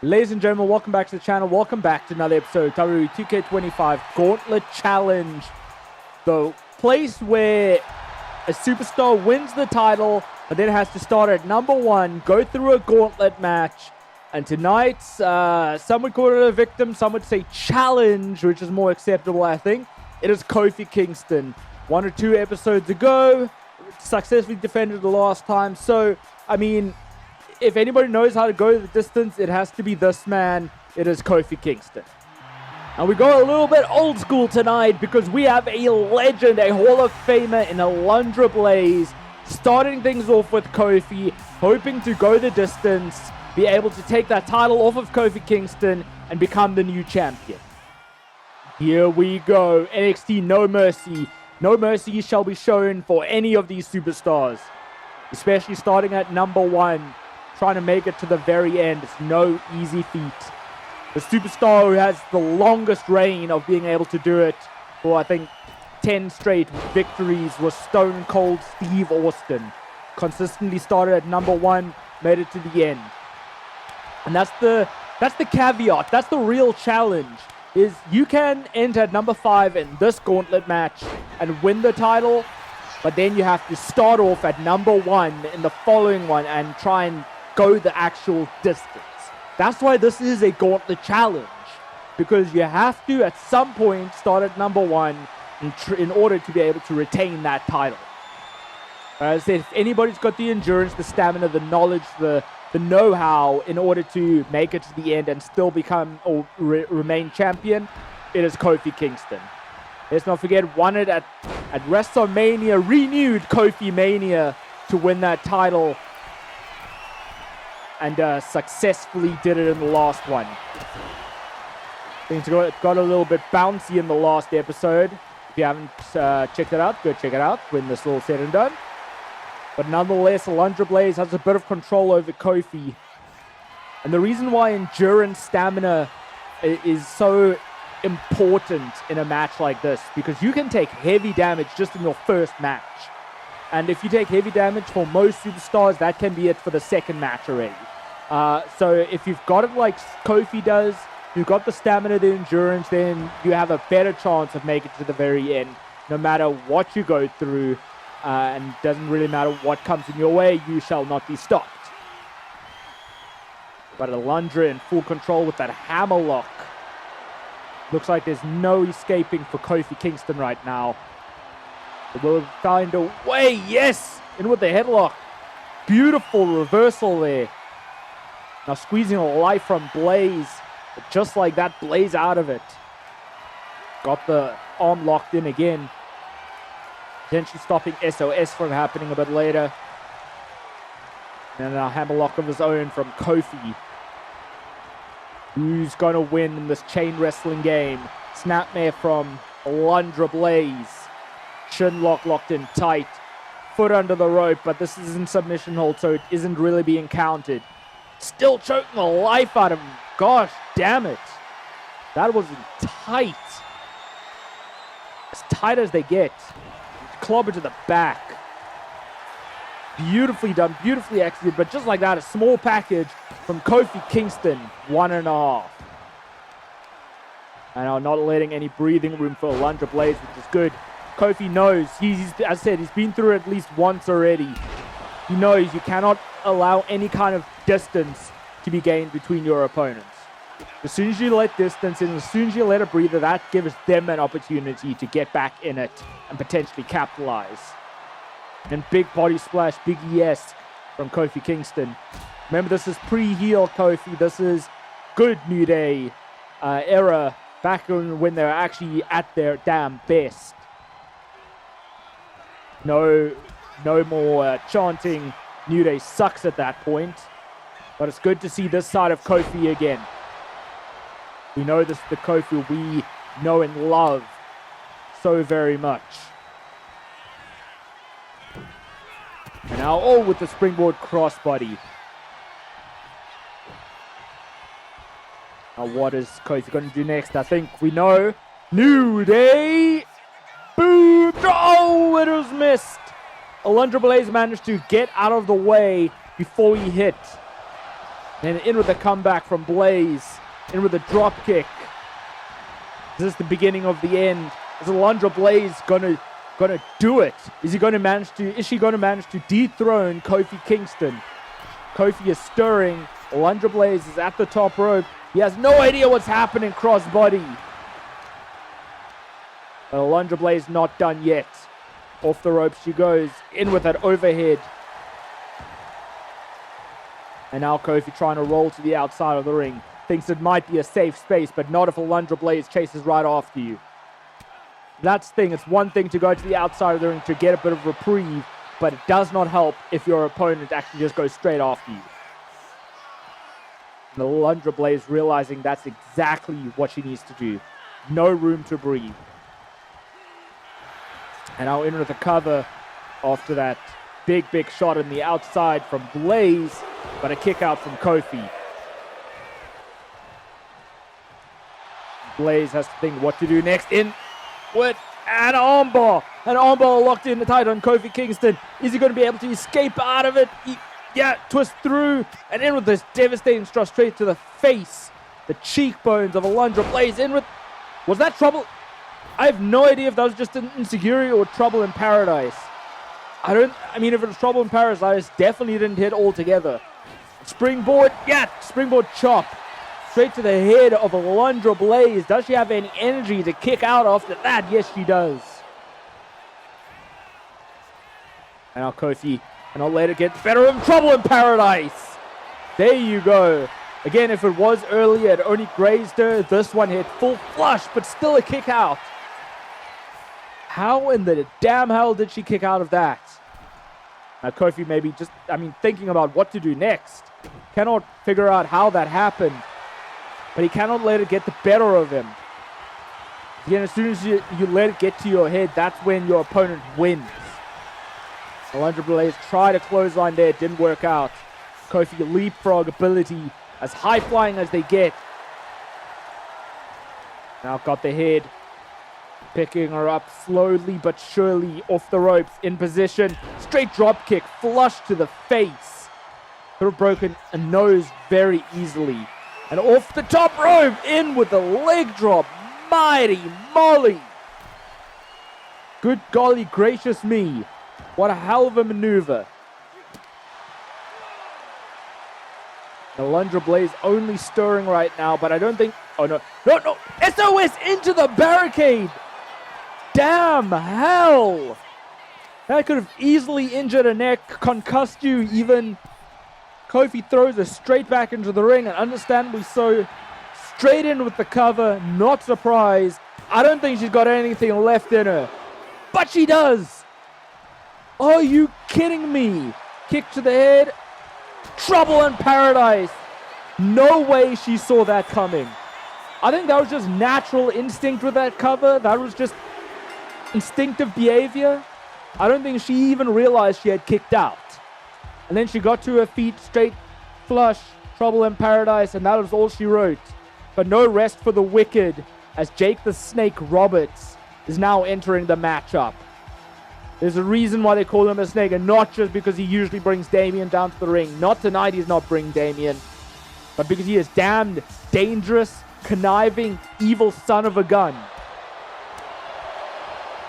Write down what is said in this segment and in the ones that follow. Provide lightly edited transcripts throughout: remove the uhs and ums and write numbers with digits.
Ladies and gentlemen, welcome back to the channel. Welcome back to another episode of WWE 2K25 Gauntlet Challenge. The place where a superstar wins the title, but then has to start at number 1, go through a gauntlet match. And tonight, some would call it a victim, some would say challenge, which is more acceptable, I think. It is Kofi Kingston. 1 or 2 episodes ago, successfully defended the last time. So, I mean, if anybody knows how to go the distance, it has to be this man. It is Kofi Kingston. And we go a little bit old school tonight because we have a legend, a Hall of Famer in Alundra Blaze, starting things off with Kofi, hoping to go the distance, be able to take that title off of Kofi Kingston and become the new champion. Here we go. NXT No Mercy. No mercy shall be shown for any of these superstars, especially starting at number 1. Trying to make it to the very end. It's no easy feat. The superstar who has the longest reign of being able to do it for, I think, 10 straight victories was Stone Cold Steve Austin. Consistently started at number 1, made it to the end. And that's the caveat. That's the real challenge. Is you can enter at number 5 in this gauntlet match and win the title, but then you have to start off at number 1 in the following one and try and go the actual distance. That's why this is a gauntlet challenge, because you have to at some point start at number 1 in order to be able to retain that title. As I said, if anybody's got the endurance, the stamina, the knowledge, the know-how in order to make it to the end and still become or remain champion, it is Kofi Kingston. Let's not forget, won it at WrestleMania, renewed Kofi Mania to win that title, and successfully did it in the last one. Things got a little bit bouncy in the last episode. If you haven't checked it out, go check it out when this is all said and done. But nonetheless, Alundra Blaze has a bit of control over Kofi. And the reason why endurance, stamina is so important in a match like this, because you can take heavy damage just in your first match. And if you take heavy damage for most superstars, that can be it for the second match already. So if you've got it like Kofi does, you've got the stamina, the endurance, then you have a better chance of making it to the very end. No matter what you go through, and doesn't really matter what comes in your way, you shall not be stopped. But Alundra in full control with that hammerlock. Looks like there's no escaping for Kofi Kingston right now. Will find a way. Yes! In with the headlock. Beautiful reversal there. Now squeezing a life from Blaze. But just like that, Blaze out of it. Got the arm locked in again. Potentially stopping SOS from happening a bit later. And a hammerlock of his own from Kofi. Who's going to win in this chain wrestling game? Snapmare from Alundra Blaze. Shin lock locked in tight. Foot under the rope, but this is in submission hold, so it isn't really being counted. Still choking the life out of him. Gosh damn it. That was tight. As tight as they get. Clobber to the back. Beautifully done, beautifully executed, but just like that, a small package from Kofi Kingston. 1.5. And are not letting any breathing room for Alundra Blaze, which is good. Kofi knows, as I said, he's been through it at least once already. He knows you cannot allow any kind of distance to be gained between your opponents. As soon as you let distance in, as soon as you let a breather, that gives them an opportunity to get back in it and potentially capitalize. And big body splash, big yes from Kofi Kingston. Remember, this is pre-heel Kofi. This is good New Day era, back when they're actually at their damn best. No more chanting New Day sucks at that point. But it's good to see this side of Kofi again. We know this is the Kofi we know and love so very much. And now all with the springboard crossbody. Now what is Kofi going to do next? I think we know. New Day. Boom. Oh, it was missed. Alundra Blaze managed to get out of the way before he hit. Then in with a comeback from Blaze. In with a drop kick. Is this the beginning of the end? Is Alundra Blaze gonna do it? Is she going to manage to dethrone Kofi Kingston? Kofi is stirring. Alundra Blaze is at the top rope. He has no idea what's happening crossbody. But Alundra Blaze not done yet. Off the ropes she goes. In with that overhead. And now Kofi trying to roll to the outside of the ring. Thinks it might be a safe space, but not if Alundra Blaze chases right after you. That's the thing. It's one thing to go to the outside of the ring to get a bit of reprieve, but it does not help if your opponent actually just goes straight after you. And Alundra Blaze realizing that's exactly what she needs to do. No room to breathe. And now in with the cover after that big shot on the outside from Blaze, but a kick out from Kofi. Blaze has to think what to do next. In with an armbar. An armbar locked in tight on Kofi Kingston. Is he going to be able to escape out of it? Twist through and in with this devastating strike straight to the face. The cheekbones of Alundra Blaze. In with... Was that trouble? I have no idea if that was just an insecurity or trouble in paradise. If it was trouble in paradise, definitely didn't hit altogether. Springboard. Springboard chop. Straight to the head of Alundra Blaze. Does she have any energy to kick out after that? Yes, she does. And now Kofi cannot let it get better of him. Trouble in paradise. There you go. Again, if it was earlier, it only grazed her. This one hit full flush, but still a kick out. How in the damn hell did she kick out of that? Now Kofi maybe just, thinking about what to do next. Cannot figure out how that happened. But he cannot let it get the better of him. Again, as soon as you let it get to your head, that's when your opponent wins. Alundra Blaze tried a clothesline there, didn't work out. Kofi leapfrog ability, as high flying as they get. Now got the head. Picking her up slowly but surely off the ropes, in position. Straight drop kick, flush to the face. Could have broken a nose very easily. And off the top rope, in with the leg drop. Mighty Molly. Good golly gracious me. What a hell of a maneuver. Alundra Blaze only stirring right now, but I don't think... Oh, no. No. SOS into the barricade. Damn hell. That could have easily injured a neck, concussed you even. Kofi throws her straight back into the ring, and understandably so. Straight in with the cover, not surprised. I don't think she's got anything left in her. But she does. Are you kidding me? Kick to the head. Trouble in paradise. No way she saw that coming. I think that was just natural instinct with that cover. That was just instinctive behavior. I don't think she even realized she had kicked out. And then she got to her feet, straight flush, trouble in paradise, and that was all she wrote. But no rest for the wicked, as Jake the Snake Roberts is now entering the matchup. There's a reason why they call him a snake, and not just because he usually brings Damien down to the ring. Not tonight, he's not bringing Damien. But because he is damned dangerous, conniving, evil son of a gun.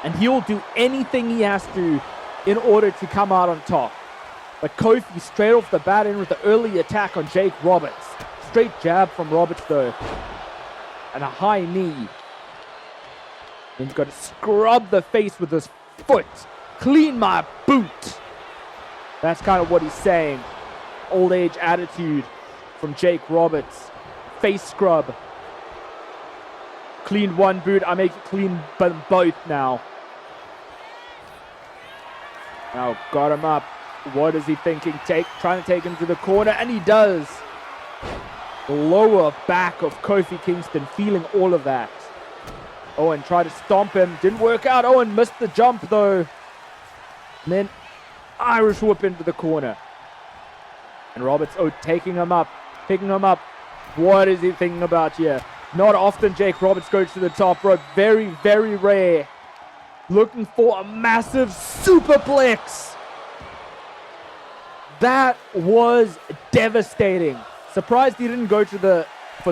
And he will do anything he has to in order to come out on top. But Kofi straight off the bat in with the early attack on Jake Roberts. Straight jab from Roberts though. And a high knee. And he's got to scrub the face with his foot. Clean my boot. That's kind of what he's saying. Old age attitude from Jake Roberts. Face scrub. Clean one boot. I make it clean both now. Now got him up. What is he thinking? Trying to take him to the corner, and he does. The lower back of Kofi Kingston feeling all of that. Owen tried to stomp him. Didn't work out. Owen missed the jump though. And then Irish whip into the corner. And Roberts, taking him up. Picking him up. What is he thinking about here? Not often Jake Roberts goes to the top rope. Very, very rare. Looking for a massive superplex. That was devastating. Surprised he didn't go for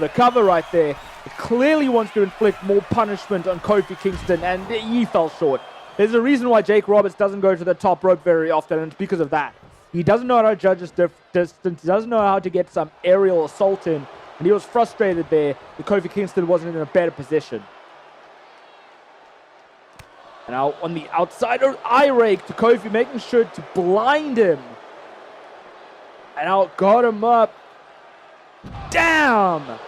the cover right there. He clearly wants to inflict more punishment on Kofi Kingston, and he fell short. There's a reason why Jake Roberts doesn't go to the top rope very often, and it's because of that. He doesn't know how to judge his distance. He doesn't know how to get some aerial assault in, and he was frustrated there that Kofi Kingston wasn't in a better position. And now on the outside, eye rake to Kofi, making sure to blind him. And now got him up. Damn!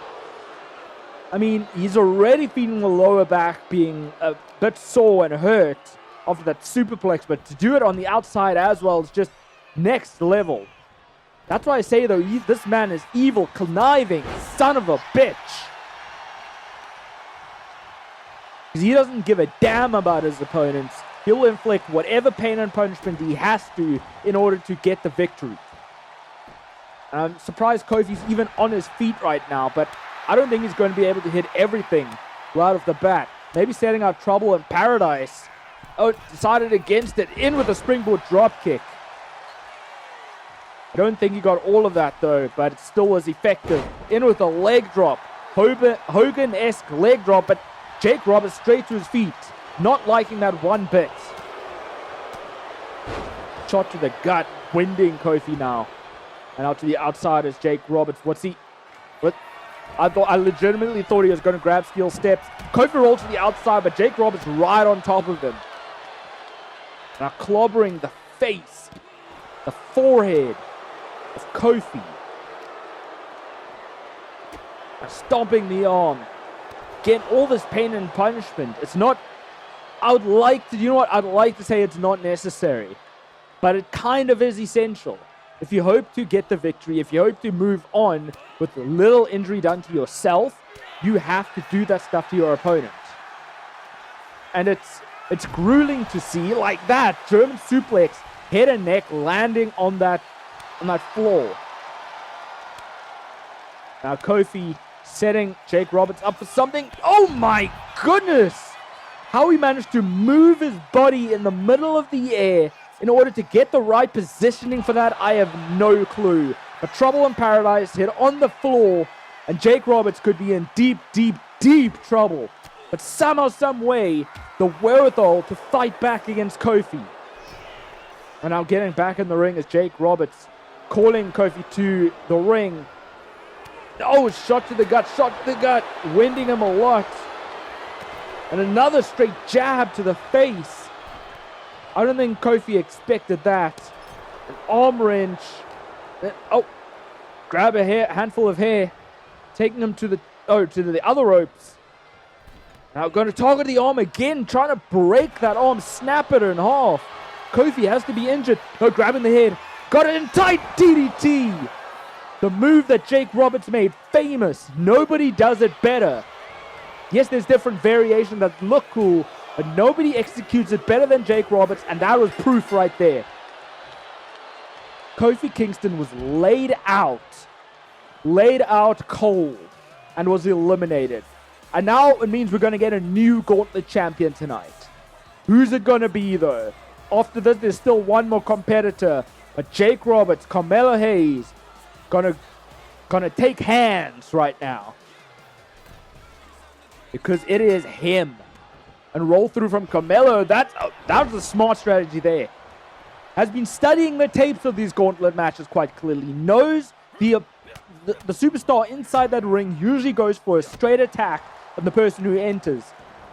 I mean, he's already feeling the lower back being a bit sore and hurt after that superplex, but to do it on the outside as well is just next level. That's why I say, though, this man is evil, conniving, son of a bitch. Because he doesn't give a damn about his opponents. He'll inflict whatever pain and punishment he has to in order to get the victory. I'm surprised Kofi's even on his feet right now, but I don't think he's going to be able to hit everything right off the bat. Maybe setting out trouble in paradise. Oh, decided against it. In with a springboard dropkick. I don't think he got all of that, though, but it still was effective. In with a leg drop. Hogan-esque leg drop, but Jake Roberts straight to his feet. Not liking that one bit. Shot to the gut, winding Kofi now. And out to the outside is Jake Roberts. I legitimately thought he was going to grab steel steps. Kofi rolled to the outside, but Jake Roberts right on top of him. Now clobbering the face, the forehead of Kofi. Now stomping the arm. Getting all this pain and punishment. It's not... I'd like to say it's not necessary. But it kind of is essential. If you hope to get the victory, if you hope to move on with little injury done to yourself, you have to do that stuff to your opponent. And it's grueling to see, like that German suplex, head and neck landing on that floor. Now Kofi setting Jake Roberts up for something. Oh my goodness! How he managed to move his body in the middle of the air in order to get the right positioning for that, I have no clue. But trouble in paradise, hit on the floor, and Jake Roberts could be in deep, deep, deep trouble. But somehow, some way, the wherewithal to fight back against Kofi. And now getting back in the ring is Jake Roberts, calling Kofi to the ring. Oh, shot to the gut, winding him a lot. And another straight jab to the face. I don't think Kofi expected that. An arm wrench. Oh, grab a handful of hair, taking him to the other ropes. Now going to target the arm again, trying to break that arm, snap it in half. Kofi has to be injured. No, grabbing the head, got it in tight. DDT. The move that Jake Roberts made famous. Nobody does it better. Yes, there's different variations that look cool, but nobody executes it better than Jake Roberts, and that was proof right there. Kofi Kingston was laid out cold, and was eliminated. And now it means we're going to get a new Gauntlet champion tonight. Who's it going to be, though? After this, there's still one more competitor, but Jake Roberts, Carmelo Hayes, gonna take hands right now. Because it is him. And roll through from Carmelo. That was a smart strategy there. Has been studying the tapes of these Gauntlet matches quite clearly. Knows the superstar inside that ring usually goes for a straight attack on the person who enters.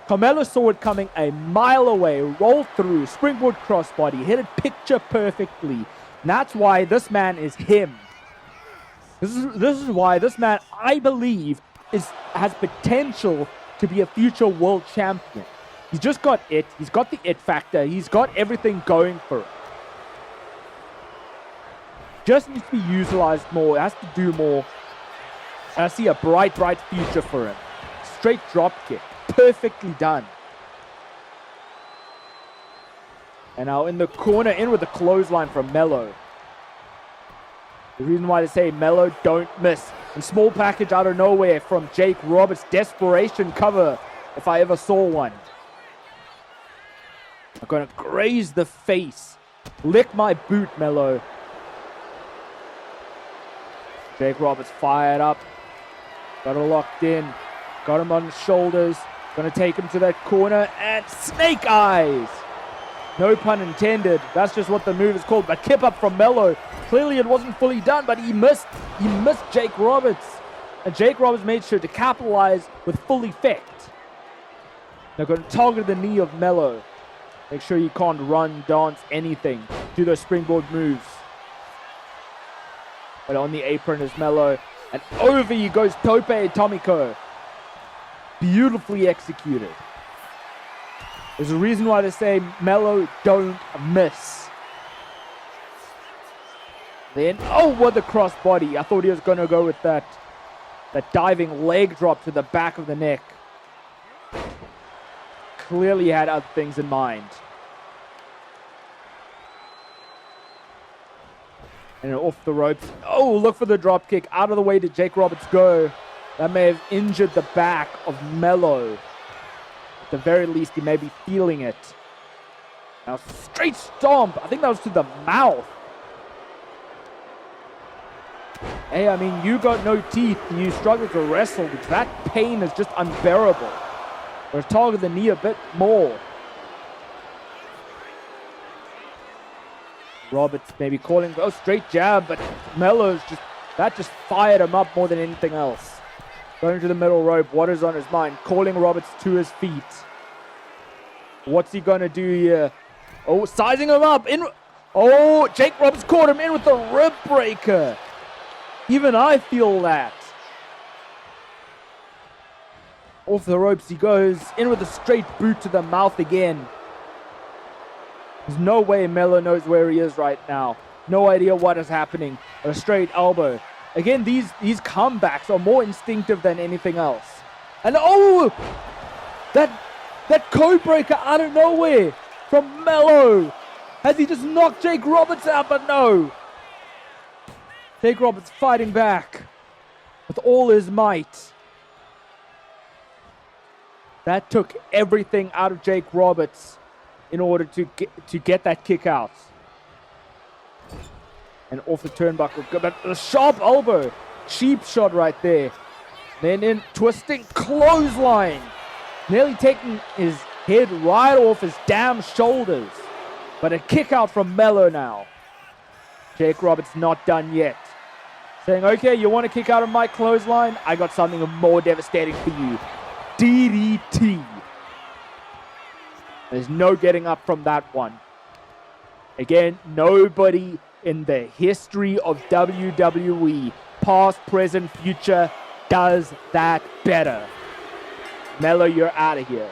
Carmelo saw it coming a mile away. Rolled through. Springboard crossbody. Hit it picture perfectly. And that's why this man is him. This is why this man, I believe, has potential to be a future world champion. He's just got it. He's got the it factor. He's got everything going for him. Just needs to be utilized more. Has to do more. I see a bright future for him. Straight drop kick. Perfectly done. And now in the corner, in with the clothesline from Melo. The reason why they say Melo don't miss. And small package out of nowhere from Jake Roberts. Desperation cover, if I ever saw one. I'm going to graze the face. Lick my boot, Melo. Jake Roberts fired up. Got it locked in. Got him on his shoulders. Gonna take him to that corner and snake eyes. No pun intended. That's just what the move is called. But kip up from Melo. Clearly it wasn't fully done, but he missed Jake Roberts. And Jake Roberts made sure to capitalize with full effect. They're going to target the knee of Melo. Make sure you can't run, dance, anything. Do those springboard moves. But on the apron is Melo. And over he goes Tope Atomico. Beautifully executed. There's a reason why they say Melo don't miss. Then, oh, what a crossbody. I thought he was going to go with that diving leg drop to the back of the neck. Clearly had other things in mind. And off the ropes. Oh, look for the drop kick. Out of the way did Jake Roberts go. That may have injured the back of Melo. At the very least, he may be feeling it. Now, straight stomp. I think that was to the mouth. Hey, I mean, you got no teeth and you struggle to wrestle, because that pain is just unbearable. Or target the knee a bit more. Roberts maybe calling, oh, straight jab, but Melo's just fired him up more than anything else. Going to the middle rope, what is on his mind? Calling Roberts to his feet. What's he gonna do here? Oh, sizing him up. Oh, Jake Roberts caught him in with the rib breaker. Even I feel that. Off the ropes he goes, in with a straight boot to the mouth again. There's no way Melo knows where he is right now. No idea what is happening. A straight elbow. Again, these comebacks are more instinctive than anything else. And oh! That code breaker out of nowhere from Melo. Has he just knocked Jake Roberts out? But no. Jake Roberts fighting back with all his might. That took everything out of Jake Roberts in order to get that kick out. And off the turnbuckle, but a sharp elbow. Cheap shot right there. Then in twisting clothesline. Nearly taking his head right off his damn shoulders. But a kick out from Melo now. Jake Roberts not done yet. Saying, okay, you want to kick out of my clothesline? I got something more devastating for you. DDT. There's no getting up from that one. Again, nobody in the history of WWE, past, present, future, does that better. Melo, you're out of here.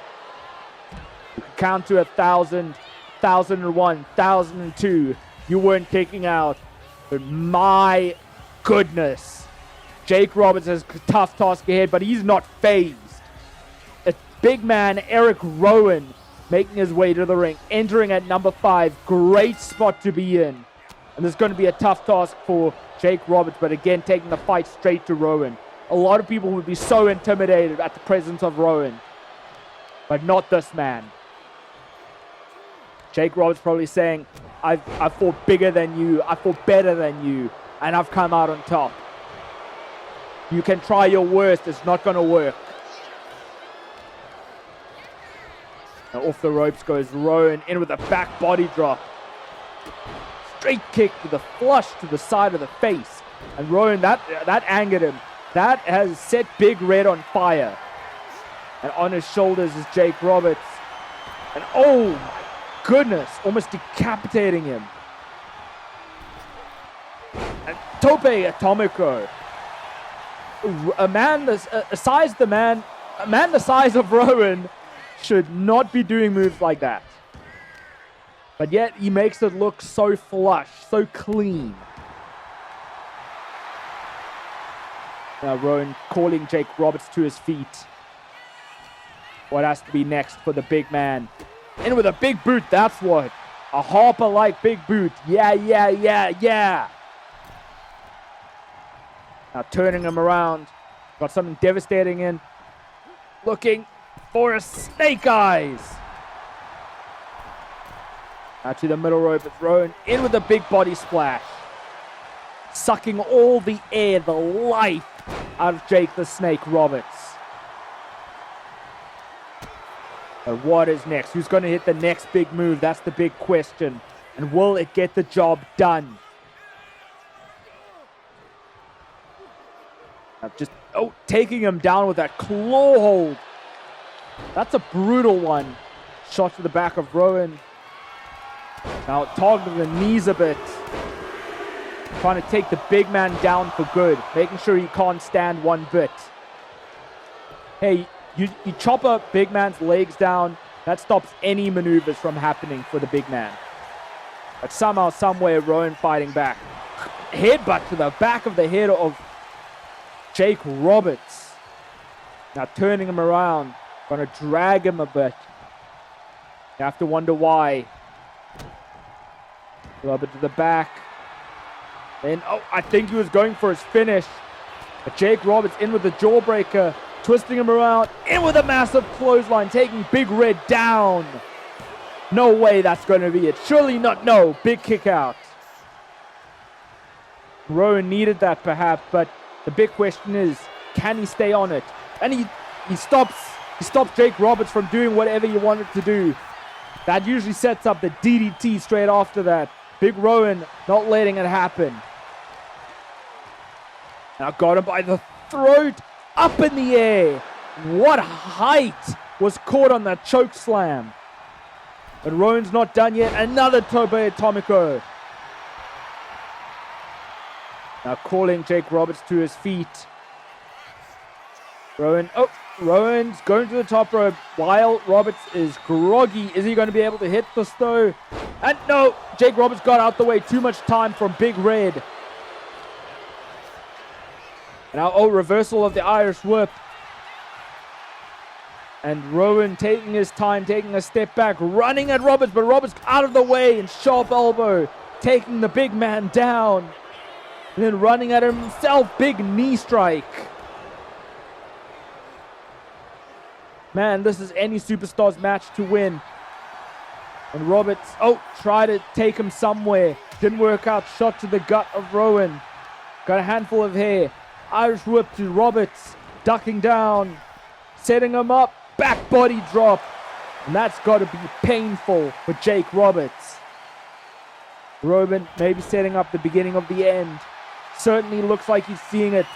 You can count to 1,000, 1,001, 1,002. You weren't kicking out. But my goodness. Jake Roberts has a tough task ahead, but he's not phased. A big man, Eric Rowan, making his way to the ring, entering at number 5. Great spot to be in. And this is going to be a tough task for Jake Roberts, but again, taking the fight straight to Rowan. A lot of people would be so intimidated at the presence of Rowan, but not this man. Jake Roberts probably saying, I fought bigger than you, I fought better than you, and I've come out on top. You can try your worst, it's not going to work. Now off the ropes goes Rowan, in with a back body drop. Straight kick with a flush to the side of the face. And Rowan, that angered him. That has set Big Red on fire. And on his shoulders is Jake Roberts. And oh my goodness, almost decapitating him. And Tope Atomico. A man the size of Rowan should not be doing moves like that. But yet he makes it look so flush, so clean. Now Rowan calling Jake Roberts to his feet. What has to be next for the big man? In with a big boot, that's what. A Harper-like big boot. Yeah. Now turning him around. Got something devastating in. Looking for a snake eyes. Now to the middle rope, it's Rowan in with a big body splash. sucking all the air, the life out of Jake the Snake Roberts. But what is next? Who's going to hit the next big move? That's the big question. And will it get the job done? Just, taking him down with that claw hold. That's a brutal one. Shot to the back of Rowan. Now targeting the knees a bit. Trying to take the big man down for good. Making sure he can't stand one bit. Hey, you chop a big man's legs down. That stops any maneuvers from happening for the big man. But somehow, someway, Rowan fighting back. Headbutt to the back of the head of Jake Roberts. Now turning him around. Gonna drag him a bit. You have to wonder why. Robert to the back. Then, I think he was going for his finish. But Jake Roberts in with the jawbreaker. Twisting him around. In with a massive clothesline. Taking Big Red down. No way that's going to be it. Surely not. No. Big kick out. Rowan needed that perhaps. But the big question is, can he stay on it? And he stops Jake Roberts from doing whatever he wanted to do. That usually sets up the DDT straight after that. Big Rowan not letting it happen. Now got him by the throat. Up in the air. What height was caught on that choke slam. But Rowan's not done yet. Another Tope Atomico. Now calling Jake Roberts to his feet. Rowan's going to the top rope while Roberts is groggy. Is he going to be able to hit this though? And no, Jake Roberts got out the way. Too much time from Big Red. Now, reversal of the Irish whip. And Rowan taking his time, taking a step back, running at Roberts, but Roberts out of the way and sharp elbow, taking the big man down. And then running at himself, big knee strike. Man, this is any superstar's match to win. And Roberts, tried to take him somewhere. Didn't work out. Shot to the gut of Rowan. Got a handful of hair. Irish whip to Roberts. Ducking down. Setting him up. Back body drop. And that's got to be painful for Jake Roberts. Rowan maybe setting up the beginning of the end. Certainly looks like he's seeing it.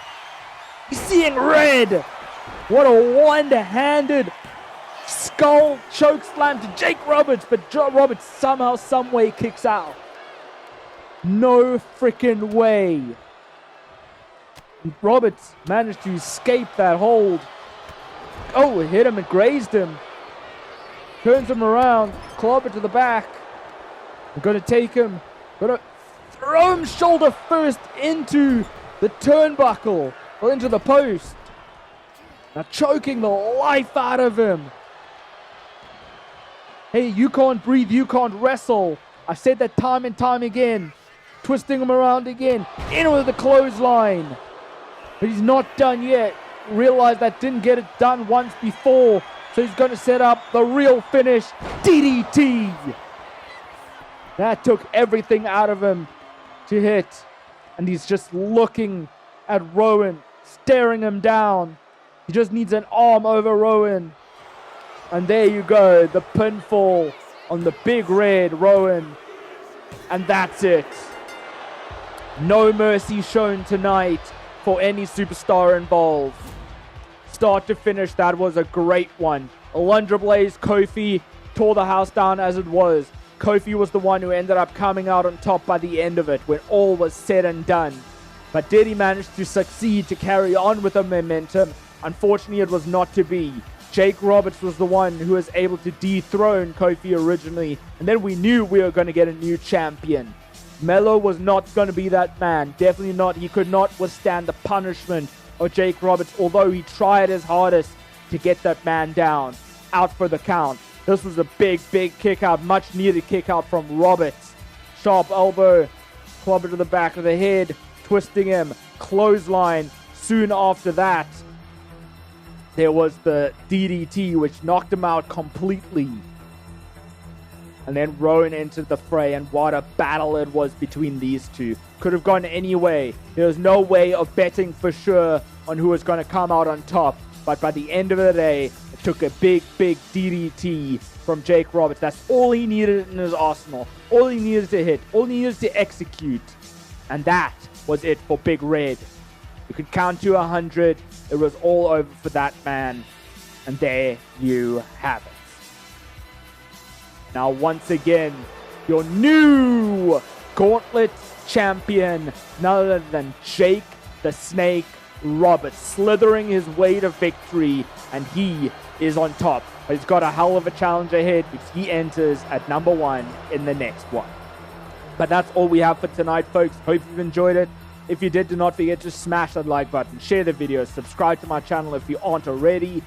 He's seeing red. What a one-handed skull choke slam to Jake Roberts, but Roberts somehow, someway kicks out. No freaking way. Roberts managed to escape that hold. It hit him and grazed him. Turns him around, clobber to the back. I'm going to take him. Going to throw him shoulder first into the turnbuckle, or into the post. Now choking the life out of him. Hey, you can't breathe, you can't wrestle. I've said that time and time again. Twisting him around again. In with the clothesline. But he's not done yet. Realized that didn't get it done once before. So he's going to set up the real finish. DDT. That took everything out of him to hit. And he's just looking at Rowan. Staring him down. He just needs an arm over Rowan. And there you go. The pinfall on the Big Red Rowan. And that's it. No mercy shown tonight for any superstar involved. Start to finish, that was a great one. Alundra Blaze, Kofi tore the house down as it was. Kofi was the one who ended up coming out on top by the end of it when all was said and done. But did he manage to succeed to carry on with the momentum? Unfortunately, it was not to be. Jake Roberts was the one who was able to dethrone Kofi originally, and then we knew we were going to get a new champion. Melo was not going to be that man. Definitely not. He could not withstand the punishment of Jake Roberts, although he tried his hardest to get that man down. Out for the count. This was a big, big kick out. Much needed kick out from Roberts. Sharp elbow. Clobber to the back of the head. Twisting him. Clothesline. Soon after that, there was the DDT, which knocked him out completely. and then Rowan entered the fray, and what a battle it was between these two. Could have gone any way. There was no way of betting for sure on who was going to come out on top, but by the end of the day, it took a big DDT from Jake Roberts. That's all he needed in his arsenal. All he needed to hit. All he needed to execute. And that was it for Big Red. You could count to 100. It was all over for that man. And there you have it. Now, once again, your new Gauntlet champion, none other than Jake the Snake Roberts, slithering his way to victory, and he is on top. But he's got a hell of a challenge ahead because he enters at number 1 in the next one. But that's all we have for tonight, folks. Hope you've enjoyed it. If you did, do not forget to smash that like button, share the video, subscribe to my channel if you aren't already.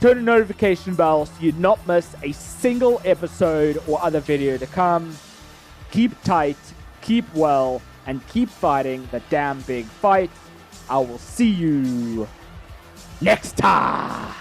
Turn the notification bell so you not miss a single episode or other video to come. Keep tight, keep well, and keep fighting the damn big fight. I will see you next time.